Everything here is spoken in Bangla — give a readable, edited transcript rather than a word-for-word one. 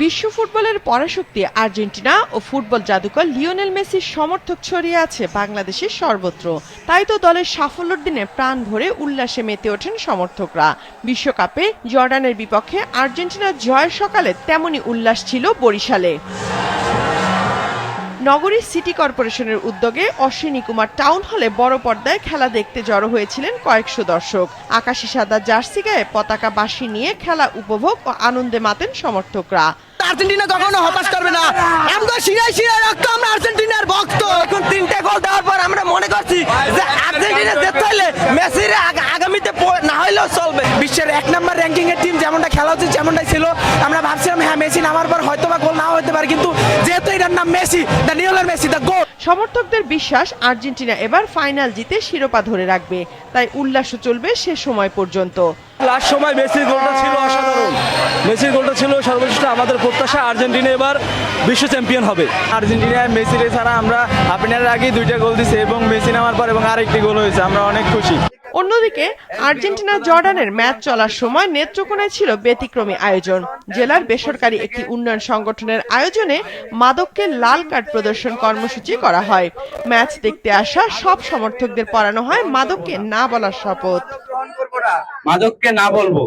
বিশ্ব ফুটবলের পরাশক্তি আর্জেন্টিনা ও ফুটবল জাদুকর লিওনেল মেসির সমর্থক ছড়িয়ে আছে বাংলাদেশের সর্বত্র। তাই তো দলের সাফল্যের দিনে প্রাণ ভরে উল্লাসে মেতে ওঠেন সমর্থকরা। বিশ্বকাপে জর্ডানের বিপক্ষে আর্জেন্টিনার জয়ের সকালে তেমনই উল্লাস ছিল বরিশালে। নগরীর সিটি কর্পোরেশনের উদ্যোগে অশ্বিনী কুমার টাউন হলে বড় পর্দায় খেলা দেখতে জড়ো হয়েছিলেন কয়েকশো দর্শক। আকাশি সাদা জার্সি গায়ে পতাকা বাঁশি নিয়ে খেলা উপভোগ ও আনন্দে মাতেন সমর্থকরা। আর্জেন্টিনা কখনো হতাশ করবে না, আমরা শিরায় শিরায় রাখতো, আমরা আর্জেন্টিনার ভক্ত। এখন 3টে গোল দেওয়ার পর আমরা মনে করছি যে আর্জেন্টিনা জিততে হলে মেসির আগামীতে না হইলেও চলবে। বিশ্বের 1 নম্বর র্যাঙ্কিং এর টিম যেমনটা খেলা উচিত যেমনটাই ছিল, আমরা ভাবছিলাম হ্যাঁ মেসি নামার পর হয়তো বা গোল নাও হতে পারে, কিন্তু যেহেতু এটার নাম Messi, the Lionel Messi, the গোল। সমর্থকদের বিশ্বাস আর্জেন্টিনা এবার ফাইনাল জিতে শিরোপা ধরে রাখবে, তাই উল্লাসও চলবে শেষ সময় পর্যন্ত। লাস্ট সময় মেসির গোলটা ছিল অসাধারণ, মেসির গোলটা ছিল সর্বশ্রেষ্ঠ। আমাদের প্রত্যাশা আর্জেন্টিনা এবার বিশ্ব চ্যাম্পিয়ন হবে। আর্জেন্টিনায় মেসি ছাড়া আমরা হাফ এর আগে 2টা গোল দিছে এবং মেসি নামার পর এবং আরেকটি গোল হয়েছে, আমরা অনেক খুশি। অন্যদিকে আর্জেন্টিনা জর্ডানের ম্যাচ চলার সময় নেত্রকোনায় ছিল ব্যতিক্রমী আয়োজন। জেলার বেসরকারি একটি উন্নয়ন সংগঠনের আয়োজনে মাদককে লাল কার্ড প্রদর্শন কর্মসূচি করা হয়। ম্যাচ দেখতে আসা সব সমর্থকদের পড়ানো হয় মাদককে না বলার শপথ। মাদককে না বলবো।